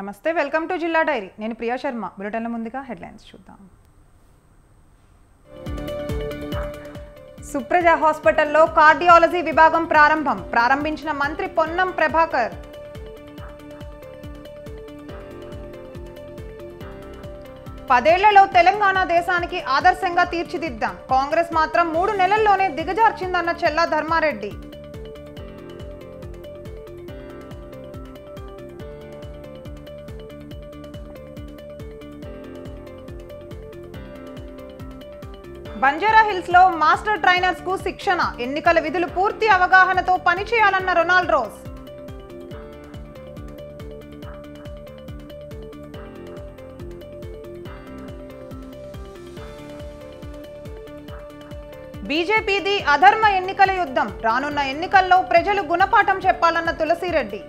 నమస్తే, welcome to జిల్లా dairy. నేను ప్రియా శర్మ. బులెటిన్ల ముందుగా హెడ్లైన్స్ చూద్దాం. సుప్రజ హాస్పిటల్లో కార్డియాలజీ విభాగం ప్రారంభించిన మంత్రి పొన్నం ప్రభాకర్. పదేళ్లలో తెలంగాణ దేశానికి ఆదర్శంగా తీర్చిదిద్దాం. కాంగ్రెస్ మాత్రం 3 నెలల్లోనే దిగజార్చిందన్న చెల్లా ధర్మారెడ్డి. బంజారాహిల్స్ లో మాస్టర్ ట్రైనర్స్ కు శిక్షణ, ఎన్నికల విధులు పూర్తి అవగాహనతో పనిచేయాలన్న రొనాల్డ్ రోస్. బీజేపీది అధర్మ ఎన్నికల యుద్ధం, రానున్న ఎన్నికల్లో ప్రజలు గుణపాఠం చెప్పాలన్న తులసిరెడ్డి.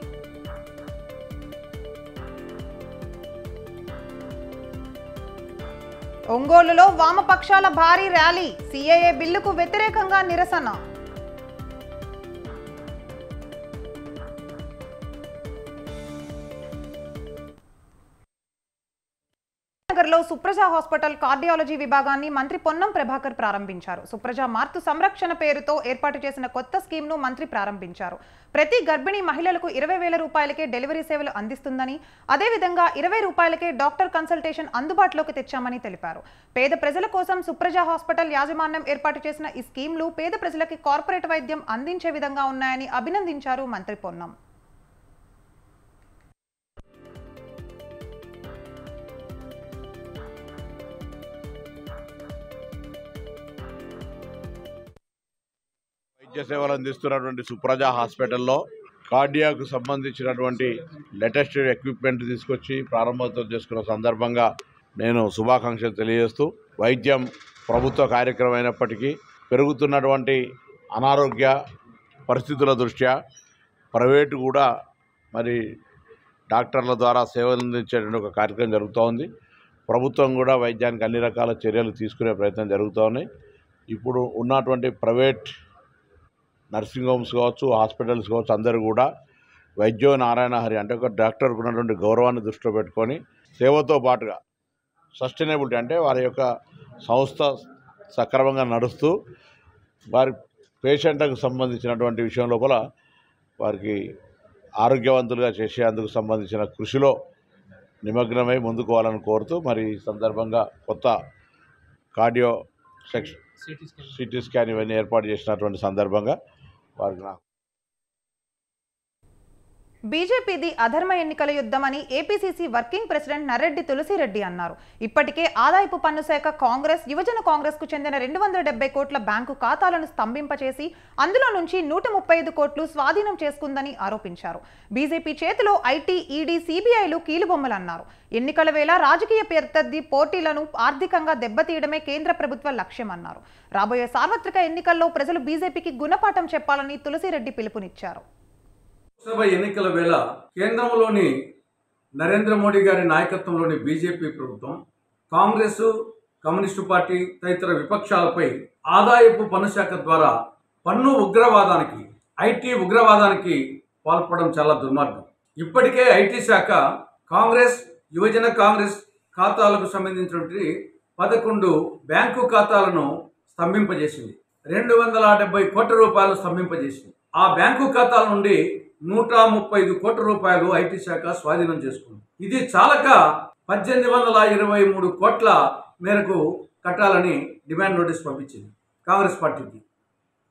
ఒంగోలులో వామపక్షాల భారీ ర్యాలీ, సిఏఏ బిల్లుకు వ్యతిరేకంగా నిరసన. నగర్లో సుప్రజ హాస్పిటల్ కార్డియాలజీ విభాగాన్ని మంత్రి పొన్నం ప్రభాకర్ ప్రారంభించారు. సుప్రజ మార్తు సంరక్షణ పేరుతో ఏర్పాటు చేసిన కొత్త స్కీమ్ ను మంత్రి ప్రారంభించారు. ప్రతి గర్భిణీ మహిళలకు 20,000 రూపాయలకే డెలివరీ సేవలు అందిస్తుందని, అదేవిధంగా 20 రూపాయలకే డాక్టర్ కన్సల్టేషన్ అందుబాటులోకి తెచ్చామని తెలిపారు. పేద ప్రజల కోసం సుప్రజ హాస్పిటల్ యాజమాన్యం ఏర్పాటు చేసిన ఈ స్కీమ్లు పేద ప్రజలకి కార్పొరేట్ వైద్యం అందించే విధంగా ఉన్నాయని అభినందించారు మంత్రి పొన్నం. వైద్య సేవలు అందిస్తున్నటువంటి సుప్రజ హాస్పిటల్లో కార్డియాకు సంబంధించినటువంటి లేటెస్ట్ ఎక్విప్మెంట్ తీసుకొచ్చి ప్రారంభోత్సవం చేసుకున్న సందర్భంగా నేను శుభాకాంక్షలు తెలియజేస్తూ, వైద్యం ప్రభుత్వ కార్యక్రమం అయినప్పటికీ పెరుగుతున్నటువంటి అనారోగ్య పరిస్థితుల దృష్ట్యా ప్రైవేటు కూడా మరి డాక్టర్ల ద్వారా సేవలు అందించేటువంటి ఒక కార్యక్రమం జరుగుతూ ఉంది. ప్రభుత్వం కూడా వైద్యానికి అన్ని రకాల చర్యలు తీసుకునే ప్రయత్నం జరుగుతూ ఉన్నాయి. ఇప్పుడు ఉన్నటువంటి ప్రైవేట్ నర్సింగ్ హోమ్స్ కావచ్చు, హాస్పిటల్స్ కావచ్చు, అందరూ కూడా వైద్యో నారాయణ హరి అంటే ఒక డాక్టర్కు ఉన్నటువంటి గౌరవాన్ని దృష్టిలో పెట్టుకొని సేవతో పాటుగా సస్టైనబిలిటీ అంటే వారి యొక్క సంస్థ సక్రమంగా నడుస్తూ వారి పేషెంట్లకు సంబంధించినటువంటి విషయం లోపల వారికి ఆరోగ్యవంతులుగా చేసేందుకు సంబంధించిన కృషిలో నిమగ్నమై ముందుకోవాలని కోరుతూ మరి ఈ సందర్భంగా కొత్త కార్డియో సిటీ స్కాన్ ఇవన్నీ ఏర్పాటు చేసినటువంటి సందర్భంగా వారికి బీజేపీది అధర్మ ఎన్నికల యుద్ధమని APCC working president Narreddy Tulasireddy అన్నారు. ఇప్పటికే ఆదాయపు పన్ను శాఖ కాంగ్రెస్, యువజన కాంగ్రెస్ కు చెందిన 270 కోట్ల బ్యాంకు ఖాతాలను స్తంభింపచేసి అందులో నుంచి 135 కోట్లు స్వాధీనం చేసుకుందని ఆరోపించారు. బీజేపీ చేతిలో ఐటీ, ఈడీ, సిబిఐలు కీలుబొమ్మలన్నారు. ఎన్నికల వేళ రాజకీయ ప్రత్యర్థి పోటీలను ఆర్థికంగా దెబ్బతీయడమే కేంద్ర ప్రభుత్వ లక్ష్యమన్నారు. రాబోయే సార్వత్రిక ఎన్నికల్లో ప్రజలు బీజేపీకి గుణపాఠం చెప్పాలని తులసిరెడ్డి పిలుపునిచ్చారు. లోక్సభ ఎన్నికల వేళ కేంద్రంలోని నరేంద్ర మోడీ గారి నాయకత్వంలోని బీజేపీ ప్రభుత్వం కాంగ్రెస్, కమ్యూనిస్టు పార్టీ తదితర విపక్షాలపై ఆదాయపు పన్ను శాఖ ద్వారా పన్ను ఉగ్రవాదానికి, ఐటీ ఉగ్రవాదానికి పాల్పడడం చాలా దుర్మార్గం. ఇప్పటికే ఐటీ శాఖ కాంగ్రెస్, యువజన కాంగ్రెస్ ఖాతాలకు సంబంధించినటువంటి 11 బ్యాంకు ఖాతాలను స్తంభింపజేసింది. 270 కోట్ల రూపాయలు స్తంభింపజేసింది. ఆ బ్యాంకు ఖాతాల నుండి 135 కోట్ల రూపాయలు ఐటీ శాఖ స్వాధీనం చేసుకుంది. ఇది చాలక 1823 కోట్ల మేరకు కట్టాలని డిమాండ్ నోటీస్ పంపించింది కాంగ్రెస్ పార్టీకి.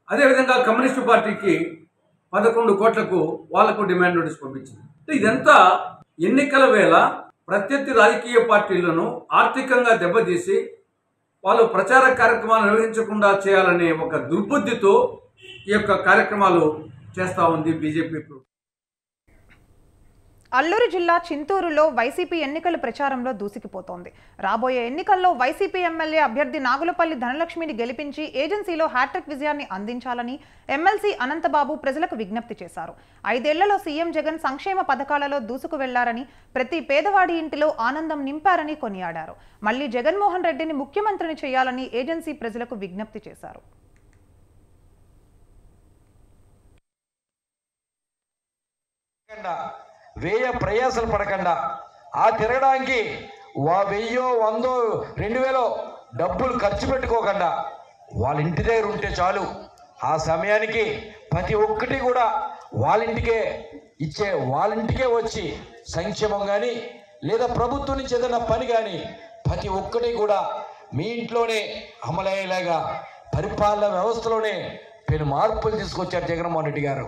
అదేవిధంగా కమ్యూనిస్టు పార్టీకి 11 కోట్లకు వాళ్లకు డిమాండ్ నోటీస్ పంపించింది. ఇదంతా ఎన్నికల వేళ ప్రత్యర్థి రాజకీయ పార్టీలను ఆర్థికంగా దెబ్బతీసి వాళ్ళు ప్రచార కార్యక్రమాలు నిర్వహించకుండా చేయాలనే ఒక దుర్బుద్ధితో ఈ యొక్క కార్యక్రమాలు చేస్తా ఉంది బీజేపీ. అల్లూరు జిల్లా చింతూరులో వైసీపీ ఎన్నికల ప్రచారంలో దూసుకుపోతోంది. రాబోయే ఎన్నికల్లో వైసీపీ ఎమ్మెల్యే అభ్యర్థి నాగులపల్లి ధనలక్ష్మిని గెలిపించి ఏజెన్సీలో హ్యాట్రిక్ విజయాన్ని అందించాలని ఎమ్మెల్సీ అనంతబాబు ప్రజలకు విజ్ఞప్తి చేశారు. 5 ఏళ్లలో సీఎం జగన్ సంక్షేమ పథకాలలో దూసుకు వెళ్లారని, ప్రతి పేదవాడి ఇంటిలో ఆనందం నింపారని కొనియాడారు. మళ్లీ జగన్మోహన్ రెడ్డిని ముఖ్యమంత్రిని చేయాలని ఏజెన్సీ ప్రజలకు విజ్ఞప్తి చేశారు. వ్యయ ప్రయాసాలు పడకుండా ఆ తిరగడానికి 1000, 100, 2000 డబ్బులు ఖర్చు పెట్టుకోకుండా వాళ్ళ ఇంటి దగ్గర ఉంటే చాలు. ఆ సమయానికి ప్రతి ఒక్కటి కూడా వాళ్ళ ఇంటికే వచ్చి సంక్షేమం కానీ లేదా ప్రభుత్వం నుంచి ఏదైనా పని కానీ ప్రతి ఒక్కటి కూడా మీ ఇంట్లోనే అమలయ్యేలాగా పరిపాలన వ్యవస్థలోనే పెను మార్పులు తీసుకొచ్చారు జగన్మోహన్ రెడ్డి గారు.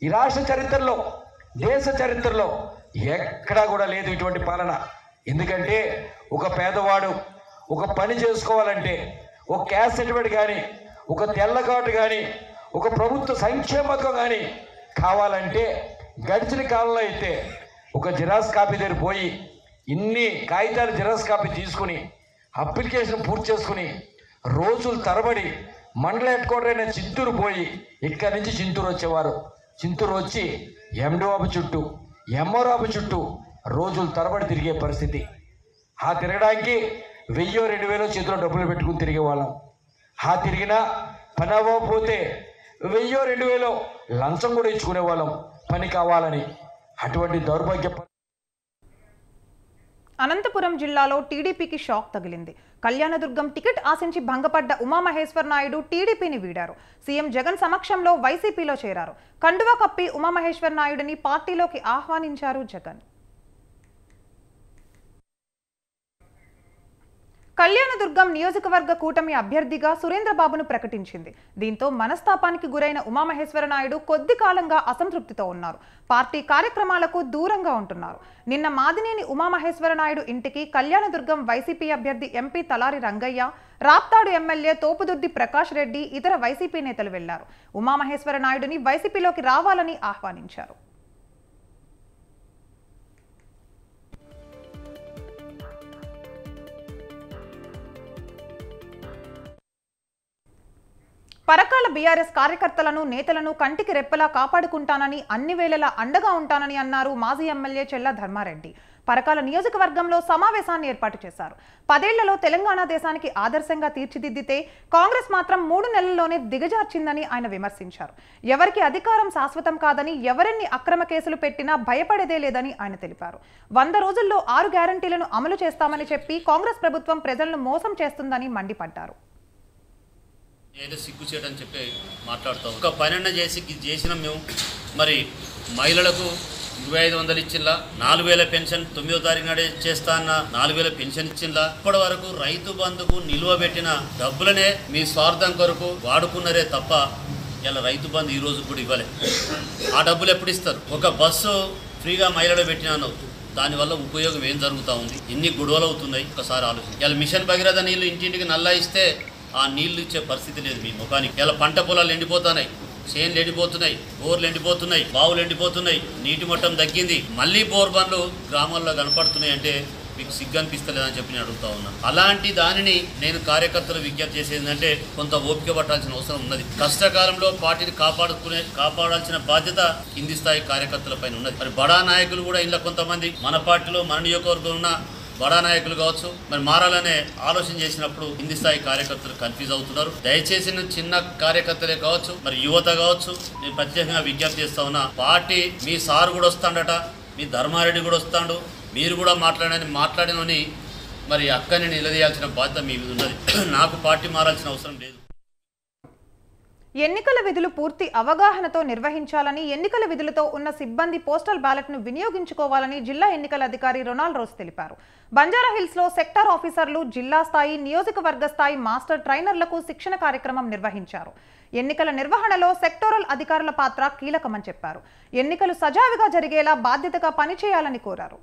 ఈ రాష్ట్ర చరిత్రలో, దేశ చరిత్రలో ఎక్కడా కూడా లేదు ఇటువంటి పాలన. ఎందుకంటే ఒక పేదవాడు ఒక పని చేసుకోవాలంటే ఒక క్యాస్ట్ సర్టిఫికేట్ కానీ, ఒక తెల్ల కార్డు కానీ, ఒక ప్రభుత్వ సంక్షేమ పథకం కానీ కావాలంటే గడిచిన కాలంలో అయితే ఒక జిరాక్స్ కాపీ దగ్గర పోయి ఇన్ని కాగితాలు జిరాక్స్ కాపీ తీసుకుని అప్లికేషన్ పూర్తి చేసుకుని రోజులు తరబడి మండల హెడ్ క్వార్టర్ అయిన చింతూరు పోయి ఇక్కడి నుంచి చింతూరు వచ్చేవారు. చింతూరు వచ్చి ఎండో ఆఫీస్ చుట్టూ, ఎంఆర్ ఆఫీస్ చుట్టూ రోజులు తరబడి తిరిగే పరిస్థితి. ఆ తిరగడానికి 1000, 2000 చేతిలో డబ్బులు పెట్టుకుని తిరిగేవాళ్ళం. ఆ తిరిగినా పని అవ్వకపోతే 1000, 2000 లంచం కూడా ఇచ్చుకునేవాళ్ళం పని కావాలని. అటువంటి దౌర్భాగ్య అనంతపురం జిల్లాలో టీడీపీకి షాక్ తగిలింది. కళ్యాణదుర్గం టికెట్ ఆశించి భంగపడ్డ ఉమామహేశ్వర నాయుడు టీడీపీని వీడారు. సీఎం జగన్ సమక్షంలో వైసీపీలో చేరారు. కండువా కప్పి ఉమామహేశ్వర నాయుడిని పార్టీలోకి ఆహ్వానించారు జగన్. కళ్యాణదుర్గం నియోజకవర్గ కూటమి అభ్యర్థిగా సురేంద్రబాబును ప్రకటించింది. దీంతో మనస్తాపానికి గురైన ఉమామహేశ్వర నాయుడు కొద్ది కాలంగా అసంతృప్తితో ఉన్నారు. పార్టీ కార్యక్రమాలకు దూరంగా ఉంటున్నారు. నిన్న మాదినేని ఉమామహేశ్వర నాయుడు ఇంటికి కళ్యాణదుర్గం వైసీపీ అభ్యర్థి ఎంపీ తలారి రంగయ్య, రాప్తాడు ఎమ్మెల్యే తోపుదుర్తి ప్రకాష్ రెడ్డి, ఇతర వైసీపీ నేతలు వెళ్లారు. ఉమామహేశ్వర నాయుడిని వైసీపీలోకి రావాలని ఆహ్వానించారు. పరకాల బీఆర్ఎస్ కార్యకర్తలను, నేతలను కంటికి రెప్పలా కాపాడుకుంటానని, అన్ని వేళలా అండగా ఉంటానని అన్నారు మాజీ ఎమ్మెల్యే చెల్ల ధర్మారెడ్డి. పరకాల నియోజకవర్గంలో సమావేశాన్ని ఏర్పాటు చేశారు. 10 ఏళ్లలో తెలంగాణ దేశానికి ఆదర్శంగా తీర్చిదిద్దితే కాంగ్రెస్ మాత్రం 3 నెలల్లోనే దిగజార్చిందని ఆయన విమర్శించారు. ఎవరికి అధికారం శాశ్వతం కాదని, ఎవరెన్ని అక్రమ కేసులు పెట్టినా భయపడేదే లేదని ఆయన తెలిపారు. 100 రోజుల్లో 6 గ్యారంటీలను అమలు చేస్తామని చెప్పి కాంగ్రెస్ ప్రభుత్వం ప్రజలను మోసం చేస్తుందని మండిపడ్డారు. ఏదో సిగ్గు చేయడం చెప్పి మాట్లాడుతాం. ఒక పనన్న చేసిన మేము మరి మహిళలకు 2500 ఇచ్చిందా, 4000 పెన్షన్ 9వ తారీఖు నాడే చేస్తా అన్న 4000 పెన్షన్ ఇచ్చిందా. ఇప్పటి వరకు రైతు బంధుకు నిల్వ పెట్టిన డబ్బులనే మీ స్వార్థం కొరకు వాడుకున్నారే తప్ప ఇలా రైతు బంధు ఈ రోజు కూడా ఇవ్వలే. ఆ డబ్బులు ఎప్పుడు ఇస్తారు? ఒక బస్సు ఫ్రీగా మహిళలు పెట్టినాను, దానివల్ల ఉపయోగం ఏం జరుగుతూ ఉంది? ఎన్ని గొడవలు అవుతున్నాయి ఒకసారి ఆలోచించి. ఇలా మిషన్ భగీరథ నీళ్లు ఇంటింటికి నల్లా ఇస్తే ఆ నీళ్లు ఇచ్చే పరిస్థితి లేదు మీ ముఖానికి. ఇలా పంట పొలాలు ఎండిపోతున్నాయి, చేన్లు ఎండిపోతున్నాయి, బోర్లు ఎండిపోతున్నాయి, బావులు ఎండిపోతున్నాయి, నీటి మట్టం తగ్గింది. మళ్ళీ బోర్ బండ్లు గ్రామాల్లో కనపడుతున్నాయి అంటే మీకు సిగ్గు అనిపిస్తలేదని చెప్పి నేను అడుగుతా ఉన్నాను. అలాంటి దానిని నేను కార్యకర్తలు విజ్ఞప్తి చేసేదంటే కొంత ఓపిక పట్టాల్సిన అవసరం ఉన్నది. కష్టకాలంలో పార్టీని కాపాడాల్సిన బాధ్యత కింది స్థాయి కార్యకర్తల పైన ఉన్నది. మరి బడా నాయకులు కూడా ఇలా కొంతమంది మన పార్టీలో, మన నియోజకవర్గంలో ఉన్న బడా నాయకులు కావచ్చు, మరి మారాలనే ఆలోచన చేసినప్పుడు కింది స్థాయి కార్యకర్తలు కన్ఫ్యూజ్ అవుతున్నారు. దయచేసి చిన్న కార్యకర్తలే కావచ్చు, మరి యువత కావచ్చు, నేను ప్రత్యేకంగా విజ్ఞప్తి చేస్తా ఉన్నా. పార్టీ మీ సార్ కూడా వస్తాడట, మీ ధర్మారెడ్డి కూడా వస్తాడు, మీరు కూడా మాట్లాడినని మరి అక్కని నిలదీయాల్సిన బాధ్యత మీ మీద ఉన్నది. నాకు పార్టీ మారాల్సిన అవసరం లేదు. ఎన్నికల విధులు పూర్తి అవగాహనతో నిర్వహించాలని, ఎన్నికల విధులతో ఉన్న సిబ్బంది పోస్టల్ బ్యాలెట్ను వినియోగించుకోవాలని జిల్లా ఎన్నికల అధికారి రొనాల్డ్ రోజ్ తెలిపారు. బంజారాహిల్స్లో సెక్టార్ ఆఫీసర్లు, జిల్లా స్థాయి, నియోజకవర్గ స్థాయి మాస్టర్ ట్రైనర్లకు శిక్షణ కార్యక్రమం నిర్వహించారు. ఎన్నికల నిర్వహణలో సెక్టోరల్ అధికారుల పాత్ర కీలకమని చెప్పారు. ఎన్నికలు సజావుగా జరిగేలా బాధ్యతగా పనిచేయాలని కోరారు.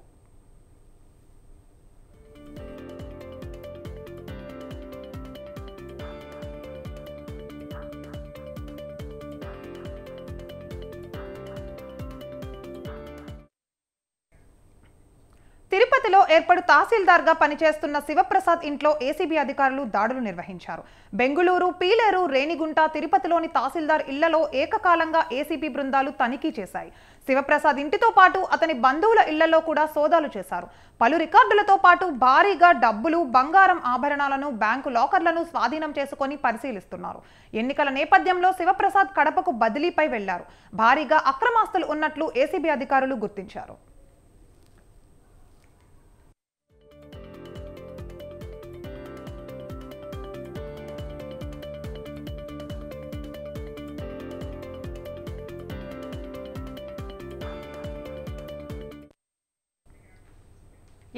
తిరుపతిలో ఏర్పడు తహసీల్దార్గా పనిచేస్తున్న శివప్రసాద్ ఇంట్లో ఏసీబీ అధికారులు దాడులు నిర్వహించారు. బెంగుళూరు, పీలేరు, రేణిగుంట, తిరుపతిలోని తహసీల్దార్ ఇళ్లలో ఏకకాలంగా ఏసీబీ బృందాలు తనిఖీ చేశాయి. శివప్రసాద్ ఇంటితో పాటు అతని బంధువుల ఇళ్లలో కూడా సోదాలు చేశారు. పలు రికార్డులతో పాటు భారీగా డబ్బులు, బంగారం ఆభరణాలను, బ్యాంకు లాకర్లను స్వాధీనం చేసుకుని పరిశీలిస్తున్నారు. ఎన్నికల నేపథ్యంలో శివప్రసాద్ కడపకు బదిలీపై వెళ్లారు. భారీగా అక్రమాస్తులు ఉన్నట్లు ఏసీబీ అధికారులు గుర్తించారు.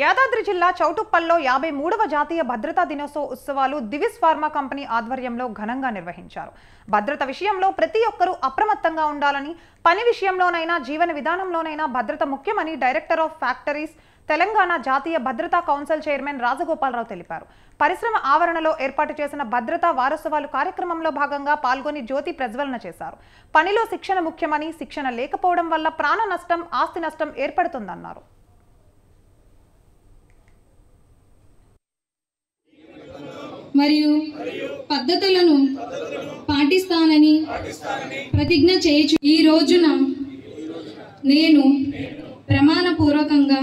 యాదాద్రి జిల్లా చౌటుప్పల్లో 53వ జాతీయ భద్రతా దినోత్సవ ఉత్సవాలు దివిస్ ఫార్మా కంపెనీ ఆధ్వర్యంలో ఘనంగా నిర్వహించారు. భద్రత విషయంలో ప్రతి ఒక్కరూ అప్రమత్తంగా ఉండాలని, పని విషయంలోనైనా జీవన విధానంలోనైనా భద్రత ముఖ్యమని డైరెక్టర్ ఆఫ్ ఫ్యాక్టరీస్ తెలంగాణ జాతీయ భద్రతా కౌన్సిల్ చైర్మన్ రాజగోపాలరావు తెలిపారు. పరిశ్రమ ఆవరణలో ఏర్పాటు చేసిన భద్రతా వారోత్సవాలు కార్యక్రమంలో భాగంగా పాల్గొని జ్యోతి ప్రజ్వలన చేశారు. పనిలో శిక్షణ ముఖ్యమని, శిక్షణ లేకపోవడం వల్ల ప్రాణ నష్టం, ఆస్తి నష్టం ఏర్పడుతుందన్నారు. మరియు పద్ధతులను పాటిస్తానని ప్రతిజ్ఞ చేయొచ్చు. ఈ రోజున నేను ప్రమాణపూర్వకంగా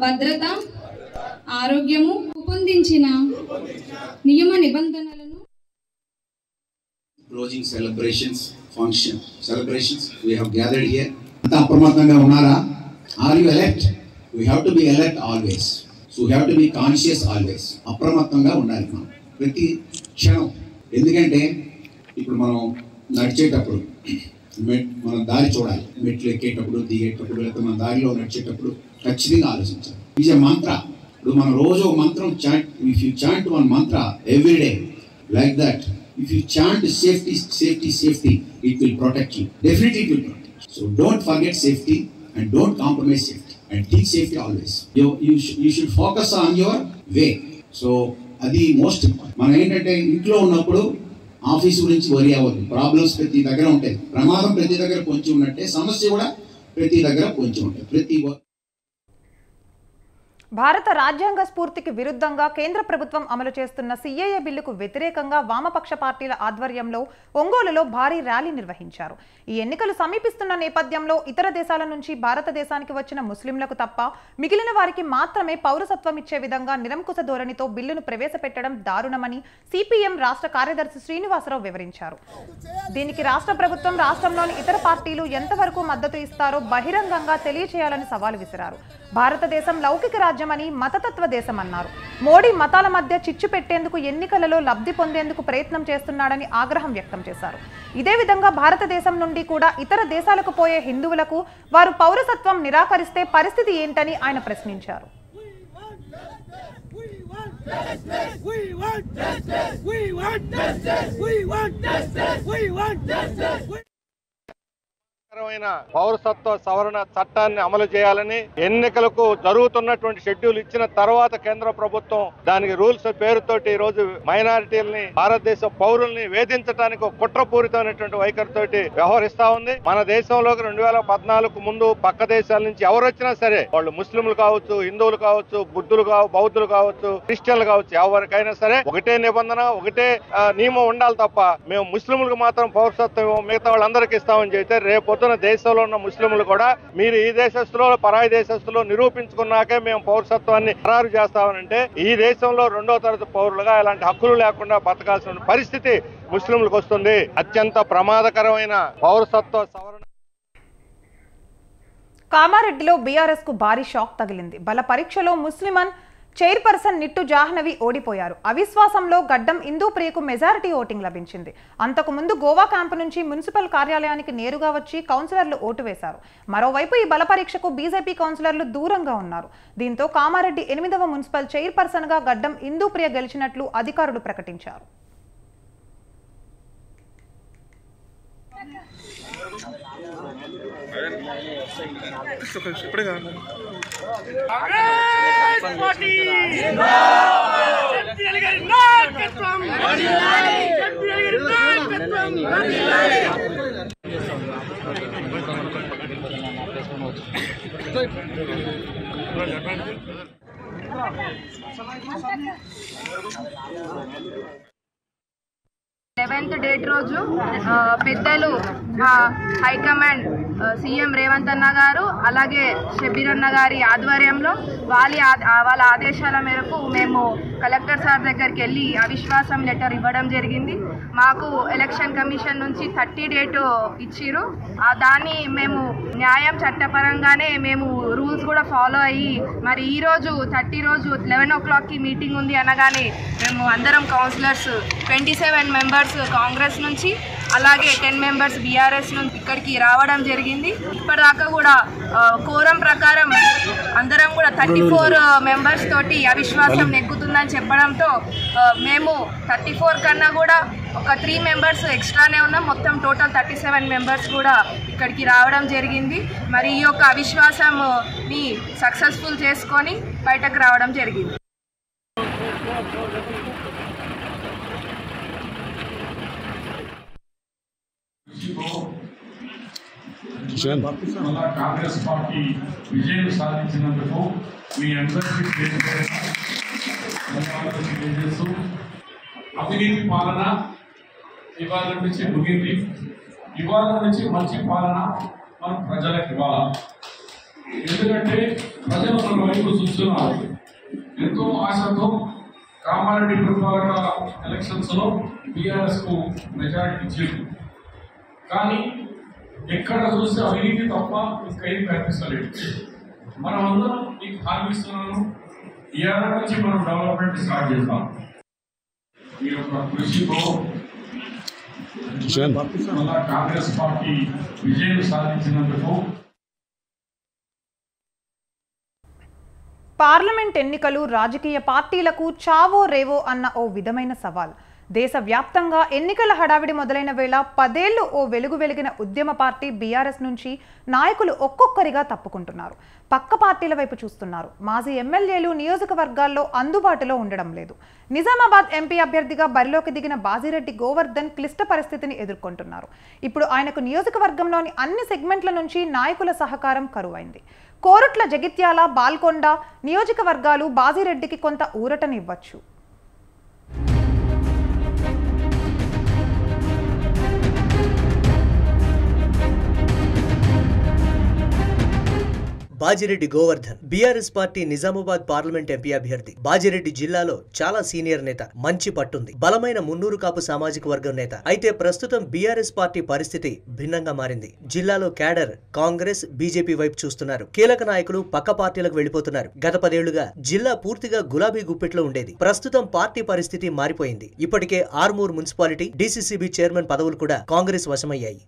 భద్రత, ఆరోగ్యము రూపొందించిన నియమ నిబంధనలను closing celebrations we have gathered here. అంతా అప్రమత్తంగా ఉన్నారా? Are you alert? We have to be alert always. So we have to be conscious always. అప్రమత్తంగా ఉండాలి మనం ప్రతి క్షణం. ఎందుకంటే ఇప్పుడు మనం నడిచేటప్పుడు మనం దారి చూడాలి. మెట్లు ఎక్కేటప్పుడు, దిగేటప్పుడు, లేకపోతే మన దారిలో నడిచేటప్పుడు ఖచ్చితంగా ఆలోచించాలి. ఈజ్ ఎ మంత్ర. ఇప్పుడు మనం రోజు ఒక మంత్రం chant, if you chant one mantra every day like that, if you chant safety, it will protect you. Definitely it will protect you. So don't forget safety and don't compromise safety, and think safety always. You should focus on your way. So adi most important. మనం ఏంటంటే ఇంట్లో ఉన్నప్పుడు office గురించి వరి అవ్వదు. Problems ప్రతి దగ్గర ఉంటాయి. ప్రమాదం ప్రతి దగ్గర పొంచి ఉన్నట్టే సమస్య కూడా ప్రతి దగ్గర పొంచి ఉంటుంది. భారత రాజ్యాంగ స్ఫూర్తికి విరుద్ధంగా కేంద్ర ప్రభుత్వం అమలు చేస్తున్న సిఏఏ బిల్లుకు వ్యతిరేకంగా వామపక్ష పార్టీల ఆధ్వర్యంలో ఒంగోలులో భారీ ర్యాలీ నిర్వహించారు. ఈ ఎన్నికలు సమీపిస్తున్న నేపథ్యంలో ఇతర దేశాల నుంచి భారతదేశానికి వచ్చిన ముస్లింలకు తప్ప మిగిలిన వారికి మాత్రమే పౌరసత్వం ఇచ్చే విధంగా నిరంకుశ ధోరణితో బిల్లును ప్రవేశపెట్టడం దారుణమని సిపిఎం రాష్ట్ర కార్యదర్శి శ్రీనివాసరావు వివరించారు. దీనికి రాష్ట్ర ప్రభుత్వం, రాష్ట్రంలోని ఇతర పార్టీలు ఎంతవరకు మద్దతు ఇస్తారో బహిరంగంగా తెలియచేయాలని సవాల్ విసిరారు. భారతదేశం లౌకిక రాజ్యమని, మతతత్వ దేశమన్నారు. మోడీ మతాల మధ్య చిచ్చు పెట్టేందుకు, ఎన్నికలలో లబ్ధి పొందేందుకు ప్రయత్నం చేస్తున్నాడని ఆగ్రహం వ్యక్తం చేశారు. ఇదే విధంగా భారతదేశం నుండి కూడా ఇతర దేశాలకు పోయే హిందువులకు వారు పౌరసత్వం నిరాకరిస్తే పరిస్థితి ఏంటని ఆయన ప్రశ్నించారు. పౌరసత్వ సవరణ చట్టాన్ని అమలు చేయాలని, ఎన్నికలకు జరుగుతున్నటువంటి షెడ్యూల్ ఇచ్చిన తర్వాత కేంద్ర ప్రభుత్వం దానికి రూల్స్ పేరుతోటి ఈ రోజు మైనారిటీలని, భారతదేశ పౌరుల్ని వేధించడానికి కుట్రపూరితమైనటువంటి వైఖరితోటి వ్యవహరిస్తా ఉంది. మన దేశంలోకి 2014 ముందు పక్క దేశాల నుంచి ఎవరు వచ్చినా సరే, వాళ్ళు ముస్లింలు కావచ్చు, హిందువులు కావచ్చు, బౌద్ధులు కావచ్చు, క్రిస్టియన్లు కావచ్చు, ఎవరికైనా సరే ఒకటే నిబంధన, ఒకటే నియమం ఉండాలి తప్ప మేము ముస్లింలకు మాత్రం పౌరసత్వం మిగతా వాళ్ళందరికీ ఇస్తామని చెప్తే రేపు దేశంలో ఉన్న ముస్లింలు కూడా మీరు ఈ దేశస్తులో, పరాయి దేశస్తులో నిరూపించుకున్నాకే మేము పౌరసత్వాన్ని ఖరారు చేస్తామనంటే ఈ దేశంలో 2వ తరగతి పౌరులుగా ఇలాంటి హక్కులు లేకుండా బతకాల్సిన పరిస్థితి ముస్లింలకు వస్తుంది. అత్యంత ప్రమాదకరమైన పౌరసత్వ సవరణ. కామారెడ్డిలో బీఆర్ఎస్ కు భారీ షాక్ తగిలింది. బల పరీక్షలో ముస్లిమన్ చైర్పర్సన్ నిట్టు జాహ్నవి ఓడిపోయారు. అవిశ్వాసంలో గడ్డం ఇందూప్రియకు మెజారిటీ ఓటింగ్ లభించింది. అంతకుముందు గోవా క్యాంపు నుంచి మున్సిపల్ కార్యాలయానికి నేరుగా వచ్చి కౌన్సిలర్లు ఓటు వేశారు. మరోవైపు ఈ బల పరీక్షకు బీజేపీ కౌన్సిలర్లు దూరంగా ఉన్నారు. దీంతో కామారెడ్డి 8వ మున్సిపల్ చైర్పర్సన్ గా గడ్డం ఇందూప్రియ గెలిచినట్లు అధికారులు ప్రకటించారు. లెవెన్త్ డేట్ రోజు పెద్దలు హైకమాండ్ సీఎం రేవంత్ అన్న గారు అలాగే షబీర్ అన్న గారి ఆధ్వర్యంలో వాళ్ళ ఆదేశాల మేరకు మేము కలెక్టర్ సార్ దగ్గరికి వెళ్ళి అవిశ్వాసం లెటర్ ఇవ్వడం జరిగింది. మాకు ఎలక్షన్ కమిషన్ నుంచి 30 డేట్ ఇచ్చిరు. దాన్ని మేము న్యాయం చట్టపరంగానే మేము రూల్స్ కూడా ఫాలో అయ్యి మరి ఈరోజు 30 రోజు 11 o'clockకి మీటింగ్ ఉంది అనగానే మేము అందరం కౌన్సిలర్స్ 27 మెంబర్స్ కాంగ్రెస్ నుంచి అలాగే 10 మెంబర్స్ బీఆర్ఎస్ నుంచి ఇక్కడికి రావడం జరిగింది. ఇప్పటిదాకా కూడా కోరం ప్రకారం అందరం కూడా 34 మెంబర్స్ తోటి అవిశ్వాసం నెగ్గుతుందని చెప్పడంతో మేము 34 కన్నా కూడా ఒక 3 మెంబర్స్ ఎక్స్ట్రానే ఉన్నాం. మొత్తం టోటల్ 37 మెంబర్స్ కూడా ఇక్కడికి రావడం జరిగింది. మరి ఈ యొక్క అవిశ్వాసంని సక్సెస్ఫుల్ చేసుకొని బయటకు రావడం జరిగింది. కాంగ్రెస్ పార్టీ విజయం సాధించినందుకు మీ అందరికీ తెలియజేస్తూ అవినీతి పాలన ఇవాళ నుంచి ముగింది. ఇవాళ నుంచి మంచి పాలన మనం ప్రజలకు ఇవ్వాలి. ఎందుకంటే ప్రజలు మన వైపు చూస్తున్నారు. ఎంతో ఆశతో కామారెడ్డి పురపాలక ఎలక్షన్స్లో బీఆర్ఎస్కు మెజారిటీ ఇచ్చారు. కానీ ఎక్కడ చూస్తే అవినీతి తప్ప ఇంకా ఏం కనిపిస్తలేదు. మనం అందరం మీకు హామీస్తున్నాను, ఈ ఏడాది నుంచి మనం డెవలప్మెంట్ స్టార్ట్ చేస్తాం. మీ యొక్క కృషితో కాంగ్రెస్ పార్టీ విజయం సాధించినందుకు. పార్లమెంట్ ఎన్నికలు రాజకీయ పార్టీలకు చావో రేవో అన్న ఓ విధమైన సవాల్. దేశవ్యాప్తంగా ఎన్నికల హడావిడి మొదలైన వేళ 10 ఏళ్లు ఓ వెలుగు వెలిగిన ఉద్యమ పార్టీ బీఆర్ఎస్ నుంచి నాయకులు ఒక్కొక్కరిగా తప్పుకుంటున్నారు. పక్క పార్టీల వైపు చూస్తున్నారు. మాజీ ఎమ్మెల్యేలు నియోజకవర్గాల్లో అందుబాటులో ఉండడం లేదు. నిజామాబాద్ ఎంపీ అభ్యర్థిగా బరిలోకి దిగిన బాజిరెడ్డి గోవర్ధన్ క్లిష్ట పరిస్థితిని ఎదుర్కొంటున్నారు. ఇప్పుడు ఆయనకు నియోజకవర్గంలోని అన్ని సెగ్మెంట్ల నుంచి నాయకుల సహకారం కరువైంది. కోరుట్ల, జగిత్యాల, బాల్కొండ నియోజకవర్గాలు బాజిరెడ్డికి కొంత ఊరటనివ్వచ్చు. Bajireddy Govardhan BRS party Nizamabad parliament MP అభ్యర్థి. బాజిరెడ్డి జిల్లాలో చాలా సీనియర్ నేత, మంచి పట్టుంది, బలమైన మున్నూరు కాపు సామాజిక వర్గం నేత. అయితే ప్రస్తుతం బీఆర్ఎస్ పార్టీ పరిస్థితి భిన్నంగా మారింది. జిల్లాలో క్యాడర్ కాంగ్రెస్, బీజేపీ వైపు చూస్తున్నారు. కీలక నాయకులు పక్క పార్టీలకు వెళ్లిపోతున్నారు. గత 10 ఏళ్లుగా జిల్లా పూర్తిగా గులాబీ గుప్పెట్లో ఉండేది. ప్రస్తుతం పార్టీ పరిస్థితి మారిపోయింది. ఇప్పటికే ఆర్మూర్ మున్సిపాలిటీ, డీసీసీబీ చైర్మన్ పదవులు కూడా కాంగ్రెస్ వశమయ్యాయి.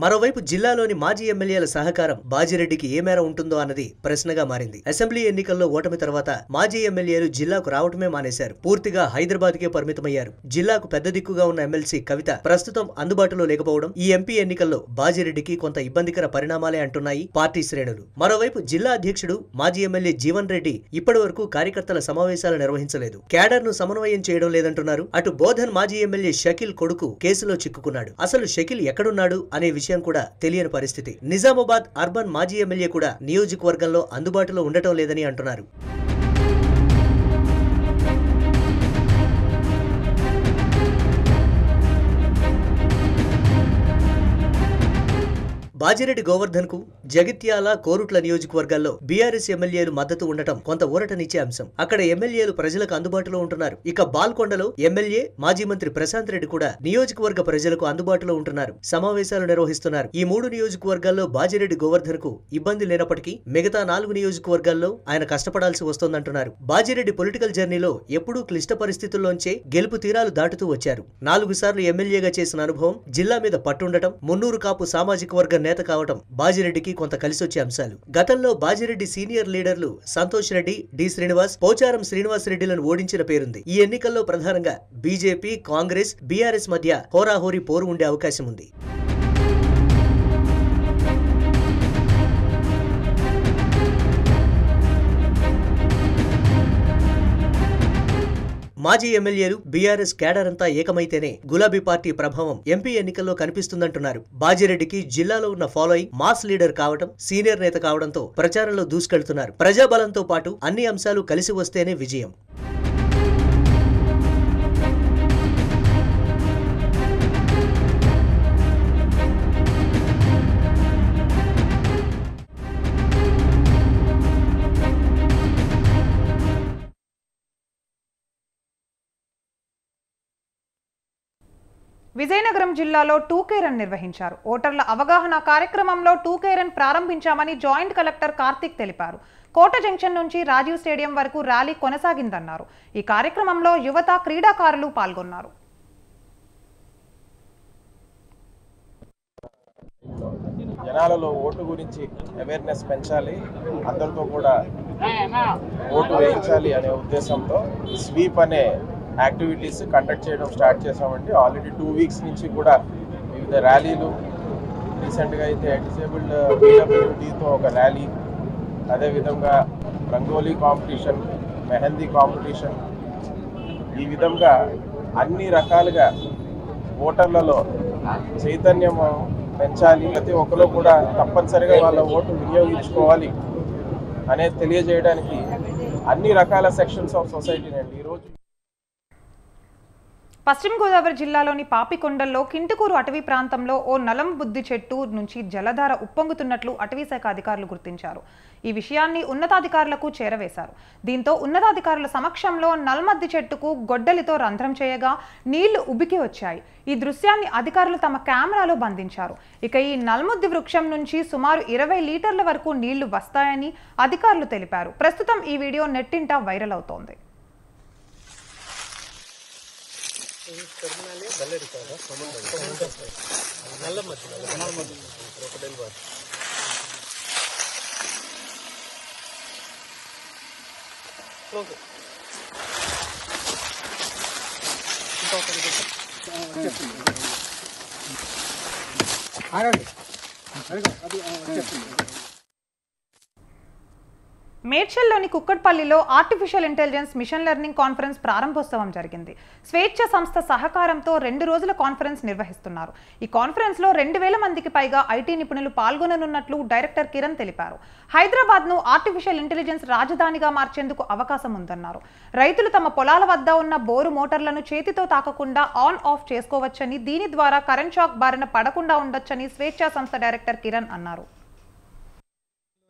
మరోవైపు జిల్లాలోని మాజీ ఎమ్మెల్యేల సహకారం బాజిరెడ్డికి ఏ మేర ఉంటుందో అన్నది ప్రశ్నగా మారింది. అసెంబ్లీ ఎన్నికల్లో ఓటమి తర్వాత మాజీ ఎమ్మెల్యేలు జిల్లాకు రావటమే మానేశారు. పూర్తిగా హైదరాబాద్కే పరిమితమయ్యారు. జిల్లాకు పెద్ద దిక్కుగా ఉన్న ఎమ్మెల్సీ కవిత ప్రస్తుతం అందుబాటులో లేకపోవడం ఈ ఎంపీ ఎన్నికల్లో బాజిరెడ్డికి కొంత ఇబ్బందికర పరిణామాలే అంటున్నాయి పార్టీ శ్రేణులు. మరోవైపు జిల్లా అధ్యక్షుడు మాజీ ఎమ్మెల్యే జీవన్ రెడ్డి ఇప్పటి వరకు కార్యకర్తల సమావేశాలు నిర్వహించలేదు. క్యాడర్ ను సమన్వయం చేయడం లేదంటున్నారు. అటు బోధన్ మాజీ ఎమ్మెల్యే షకీల్ కొడుకు కేసులో చిక్కుకున్నాడు. అసలు షకీల్ ఎక్కడున్నాడు అనే విషయం కూడా తెలియని పరిస్థితి. నిజామాబాద్ అర్బన్ మాజీ ఎమ్మెల్యే కూడా నియోజకవర్గంలో అందుబాటులో ఉండటం లేదని అంటున్నారు. బాజిరెడ్డి గోవర్ధన్ కు జగిత్యాల, కోరుట్ల నియోజకవర్గాల్లో బీఆర్ఎస్ ఎమ్మెల్యేలు మద్దతు ఉండటం కొంత ఊరటనిచ్చే అంశం. అక్కడ ఎమ్మెల్యేలు ప్రజలకు అందుబాటులో ఉంటున్నారు. ఇక బాల్కొండలో ఎమ్మెల్యే మాజీ మంత్రి ప్రశాంత్ రెడ్డి కూడా నియోజకవర్గ ప్రజలకు అందుబాటులో ఉంటున్నారు. సమావేశాలు నిర్వహిస్తున్నారు. ఈ 3 నియోజకవర్గాల్లో బాజిరెడ్డి గోవర్ధన్ కు ఇబ్బంది లేనప్పటికీ మిగతా 4 నియోజకవర్గాల్లో ఆయన కష్టపడాల్సి వస్తోందంటున్నారు. బాజిరెడ్డి పొలిటికల్ జర్నీలో ఎప్పుడూ క్లిష్ట పరిస్థితుల్లోంచే గెలుపు తీరాలు దాటుతూ వచ్చారు. 4 సార్లు ఎమ్మెల్యేగా చేసిన అనుభవం, జిల్లా మీద పట్టుండటం, మున్నూరు కాపు సామాజిక వర్గ నేత కావటం బాజిరెడ్డికి కొంత కలిసొచ్చే అంశాలు. గతంలో బాజిరెడ్డి సీనియర్ లీడర్లు సంతోష్ రెడ్డి, డి శ్రీనివాస్, పోచారం శ్రీనివాస్ రెడ్డిలను ఓడించిన పేరుంది. ఈ ఎన్నికల్లో ప్రధానంగా బీజేపీ, కాంగ్రెస్, బీఆర్ఎస్ మధ్య హోరాహోరీ పోరు ఉండే అవకాశం ఉంది. మాజీ ఎమ్మెల్యేలు, బీఆర్ఎస్ క్యాడర్ అంతా ఏకమైతేనే గులాబీ పార్టీ ప్రభావం ఎంపీ ఎన్నికల్లో కనిపిస్తుందంటున్నారు. బాజిరెడ్డికి జిల్లాలో ఉన్న ఫాలోయింగ్, మాస్ లీడర్ కావడం, సీనియర్ నేత కావడంతో ప్రచారంలో దూసుకెళ్తున్నారు. ప్రజాబలంతో పాటు అన్ని అంశాలు కలిసి వస్తేనే విజయం. విజయనగరం జిల్లాలో 2K రన్ నిర్వహించారు. ఓటర్ల అవగాహన కార్యక్రమంలో 2K రన్ ప్రారంభించామని జాయింట్ కలెక్టర్ కార్తిక్ తెలిపారు. కోట జంక్షన్ నుంచి రాజీవ్ స్టేడియం వరకు ర్యాలీ కొనసాగిందన్నారు. ఈ కార్యక్రమంలో యువత, క్రీడాకారులు పాల్గొన్నారు. జనాలలో ఓటు గురించి అవేర్నెస్ పెంచాలి, అందరితో కూడా ఓటు వేయించాలి అనే ఉద్దేశంతో స్వీప్ అనే యాక్టివిటీస్ కండక్ట్ చేయడం స్టార్ట్ చేసామండి. ఆల్రెడీ 2 వీక్స్ నుంచి కూడా వివిధ ర్యాలీలు, రీసెంట్గా అయితే డిసేబుల్డ్ PWDతో ఒక ర్యాలీ, అదేవిధంగా రంగోలీ కాంపిటీషన్, మెహందీ కాంపిటీషన్, ఈ విధంగా అన్ని రకాలుగా ఓటర్లలో చైతన్యం పెంచాలి, ప్రతి ఒక్కరు కూడా తప్పనిసరిగా వాళ్ళ ఓటు వినియోగించుకోవాలి అనేది తెలియజేయడానికి అన్ని రకాల సెక్షన్స్ ఆఫ్ సొసైటీని అండి ఈరోజు. పశ్చిమ గోదావరి జిల్లాలోని పాపికొండల్లో కింటుకూరు అటవీ ప్రాంతంలో ఓ నలం బుద్ధి చెట్టు నుంచి జలధార ఉప్పొంగుతున్నట్లు అటవీశాఖ అధికారులు గుర్తించారు. ఈ విషయాన్ని ఉన్నతాధికారులకు చేరవేశారు. దీంతో ఉన్నతాధికారుల సమక్షంలో నల్మద్ది చెట్టుకు గొడ్డలితో రంధ్రం చేయగా నీళ్లు ఉబికి వచ్చాయి. ఈ దృశ్యాన్ని అధికారులు తమ కెమెరాలో బంధించారు. ఇక ఈ నల్ముద్ది వృక్షం నుంచి సుమారు 20 లీటర్ల వరకు నీళ్లు వస్తాయని అధికారులు తెలిపారు. ప్రస్తుతం ఈ వీడియో నెట్టింట వైరల్ అవుతోంది. మేడ్చల్లోని కుక్కట్పల్లిలో artificial intelligence machine learning conference ప్రారంభోత్సవం జరిగింది. స్వేచ్ఛ సంస్థ సహకారంతో 2 రోజుల కాన్ఫరెన్స్ నిర్వహిస్తున్నారు. ఈ కాన్ఫరెన్స్ లో 2000 మందికి పైగా ఐటీ నిపుణులు పాల్గొననున్నట్లు డైరెక్టర్ కిరణ్ తెలిపారు. హైదరాబాద్ ను ఆర్టిఫిషియల్ ఇంటెలిజెన్స్ రాజధానిగా మార్చేందుకు అవకాశం ఉందన్నారు. రైతులు తమ పొలాల వద్ద ఉన్న బోరు మోటార్లను చేతితో తాకకుండా ఆన్ ఆఫ్ చేసుకోవచ్చని, దీని ద్వారా కరెంట్ షాక్ బారిన పడకుండా ఉండొచ్చని స్వేచ్ఛ సంస్థ డైరెక్టర్ కిరణ్ అన్నారు.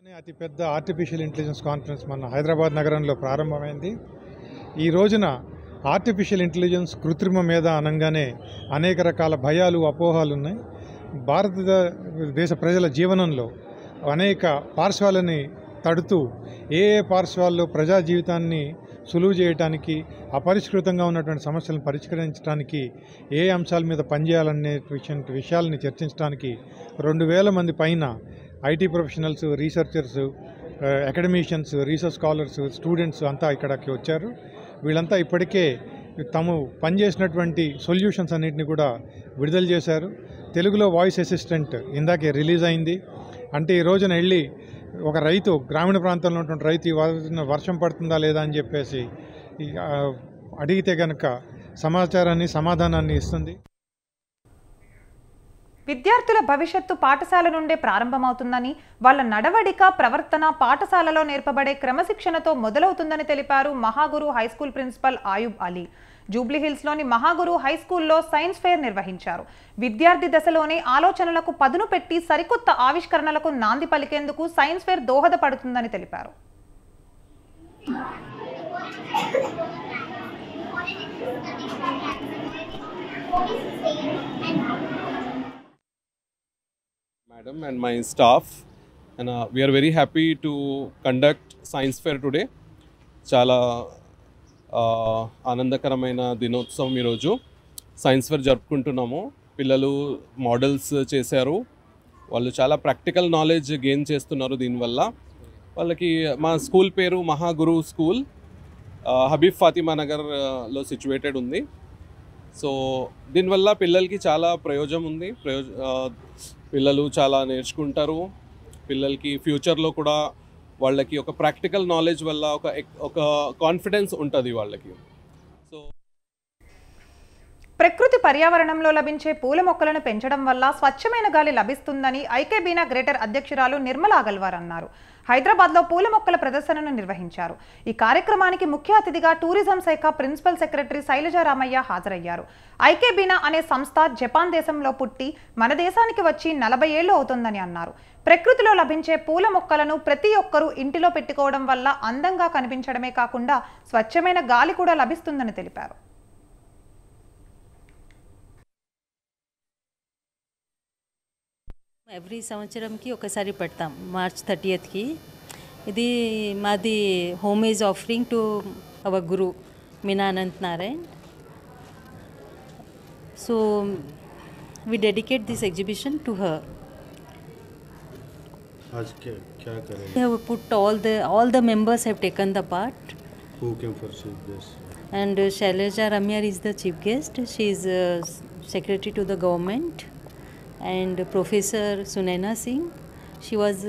అతిపెద్ద ఆర్టిఫిషియల్ ఇంటెలిజెన్స్ కాన్ఫరెన్స్ మన హైదరాబాద్ నగరంలో ప్రారంభమైంది. ఈ రోజున ఆర్టిఫిషియల్ ఇంటెలిజెన్స్, కృత్రిమ మేధ అనగానే అనేక రకాల భయాలు, అపోహలు ఉన్నాయి. భారతదేశ ప్రజల జీవనంలో అనేక పార్శ్వాలని తడుతూ ఏ పార్శ్వాల్లో ప్రజా జీవితాన్ని సులువు చేయడానికి, అపరిష్కృతంగా ఉన్నటువంటి సమస్యలను పరిష్కరించడానికి ఏ అంశాల మీద పనిచేయాలనే విషయాలని చర్చించడానికి 2000 మంది పైన IT professionals, researchers, academicians, research scholars, students అంతా ఇక్కడికి వచ్చారు. వీళ్ళంతా ఇప్పటికే తాము పనిచేసినటువంటి సొల్యూషన్స్ అన్నింటినీ కూడా విడుదల చేశారు. తెలుగులో వాయిస్ అసిస్టెంట్ ఇందాకే రిలీజ్ అయింది. అంటే ఈ రోజున వెళ్ళి ఒక రైతు, గ్రామీణ ప్రాంతంలో ఉన్నటువంటి రైతు వర్షం పడుతుందా లేదా అని చెప్పేసి అడిగితే కనుక సమాచారాన్ని, సమాధానాన్ని ఇస్తుంది. విద్యార్థుల భవిష్యత్తు పాఠశాల నుండే ప్రారంభమవుతుందని, వాళ్ళ నడవడిక, ప్రవర్తన పాఠశాలలో నేర్పబడే క్రమశిక్షణతో మొదలవుతుందని తెలిపారు Mahaguru high school principal Ayub Ali. జూబ్లీహిల్స్లోని Mahaguru హైస్కూల్లో science fair నిర్వహించారు. విద్యార్థి దశలోనే ఆలోచనలకు పదును పెట్టి సరికొత్త ఆవిష్కరణలకు నాంది పలికేందుకు సైన్స్ ఫేర్ దోహదపడుతుందని తెలిపారు. Madam and my staff, and we are very happy to conduct science fair today. చాలా ఆనందకరమైన దినోత్సవం ఈరోజు సైన్స్ ఫేర్ జరుపుకుంటున్నాము. పిల్లలు మోడల్స్ చేశారు, వాళ్ళు చాలా ప్రాక్టికల్ నాలెడ్జ్ గెయిన్ చేస్తున్నారు. దీనివల్ల వాళ్ళకి మా స్కూల్ పేరు మహాగురు స్కూల్, హబీబ్ ఫాతిమా నగర్లో సిచ్యువేటెడ్ ఉంది. సో దీనివల్ల పిల్లలకి చాలా ప్రయోజనం ఉంది. పిల్లలు చాలా నేర్చుకుంటారు. పిల్లలకి ఫ్యూచర్లో కూడా వాళ్ళకి ఒక ప్రాక్టికల్ నాలెడ్జ్ వల్ల ఒక కాన్ఫిడెన్స్ ఉంటుంది వాళ్ళకి. సో ప్రకృతి పర్యావరణంలో లభించే పూల మొక్కలను పెంచడం వల్ల స్వచ్ఛమైన గాలి లభిస్తుందని ఐకేబీనా గ్రేటర్ అధ్యక్షురాలు నిర్మలా అగల్వార్ అన్నారు. హైదరాబాద్లో పూల మొక్కల ప్రదర్శనను నిర్వహించారు. ఈ కార్యక్రమానికి ముఖ్య అతిథిగా టూరిజం శాఖ ప్రిన్సిపల్ సెక్రటరీ శైలజా రామయ్య హాజరయ్యారు. ఐకేబీనా అనే సంస్థ జపాన్ దేశంలో పుట్టి మన దేశానికి వచ్చి 40 ఏళ్లు అవుతుందని అన్నారు. ప్రకృతిలో లభించే పూల మొక్కలను ప్రతి ఒక్కరూ ఇంటిలో పెట్టుకోవడం వల్ల అందంగా కనిపించడమే కాకుండా స్వచ్ఛమైన గాలి కూడా లభిస్తుందని తెలిపారు. ఎవ్రీ సంవత్సరంకి ఒకసారి పెడతాం మార్చ్ 30కి. ఇది మాది homage offering to our Guru Meena Anant Narayan. So we dedicate this exhibition to her. आज क्या करेंगे? We have put all the members have taken the part. Who came for chief guest? And Shailaja Ramyar is the chief guest. She is secretary to the government. And Professor Sunaina Singh, she was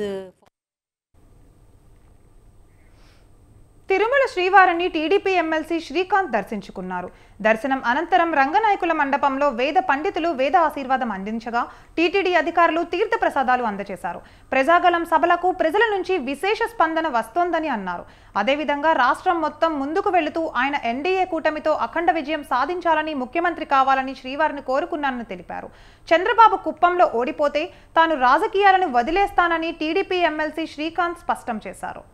Tirumala శ్రీవారిని TDP MLC Srikanth దర్శించుకున్నారు. దర్శనం అనంతరం రంగనాయకుల మండపంలో వేద పండితులు వేద ఆశీర్వాదం అందించగా టీటీడీ అధికారులు తీర్థ ప్రసాదాలు అందజేశారు. ప్రజాగళం సభలకు ప్రజల నుంచి విశేష స్పందన వస్తోందని అన్నారు. అదేవిధంగా రాష్ట్రం మొత్తం ముందుకు వెళుతూ ఆయన ఎన్డీఏ కూటమితో అఖండ విజయం సాధించాలని, ముఖ్యమంత్రి కావాలని శ్రీవారిని కోరుకున్నానని తెలిపారు. చంద్రబాబు కుప్పంలో ఓడిపోతే తాను రాజకీయాలను వదిలేస్తానని టీడీపీ ఎమ్మెల్సీ శ్రీకాంత్ స్పష్టం చేశారు.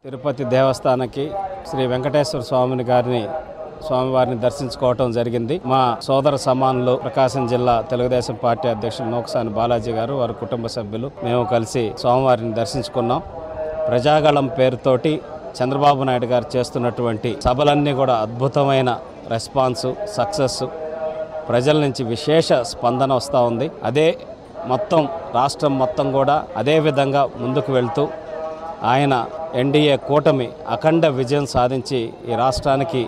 తిరుపతి దేవస్థానానికి శ్రీ వెంకటేశ్వర స్వామివారిని దర్శించుకోవటం జరిగింది. మా సోదర సమానులు ప్రకాశం జిల్లా తెలుగుదేశం పార్టీ అధ్యక్షులు నోకసాని బాలాజీ గారు, వారి కుటుంబ సభ్యులు మేము కలిసి స్వామివారిని దర్శించుకున్నాం. ప్రజాగళం పేరుతోటి చంద్రబాబు నాయుడు గారు చేస్తున్నటువంటి సభలన్నీ కూడా అద్భుతమైన రెస్పాన్సు, సక్సెస్, ప్రజల నుంచి విశేష స్పందన వస్తూ ఉంది. అదే మొత్తం రాష్ట్రం మొత్తం కూడా అదే విధంగా ముందుకు వెళ్తూ ఆయన ఎన్డీఏ కూటమి అఖండ విజయం సాధించి ఈ రాష్ట్రానికి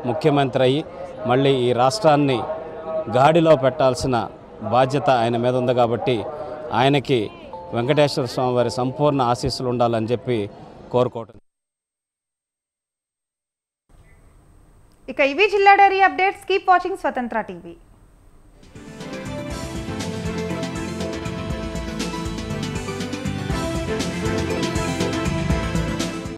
ముఖ్యమంత్రి అయ్యి మళ్ళీ ఈ రాష్ట్రాన్ని గాడిలో పెట్టాల్సిన బాధ్యత ఆయన మీద ఉంది. కాబట్టి ఆయనకి వెంకటేశ్వర స్వామి వారి సంపూర్ణ ఆశీస్సులు ఉండాలని చెప్పి కోరుకోవటం. ఇక ఇవి జిల్లా డైరీ అప్డేట్స్. కీప్ వాచింగ్ స్వతంత్ర టీవీ.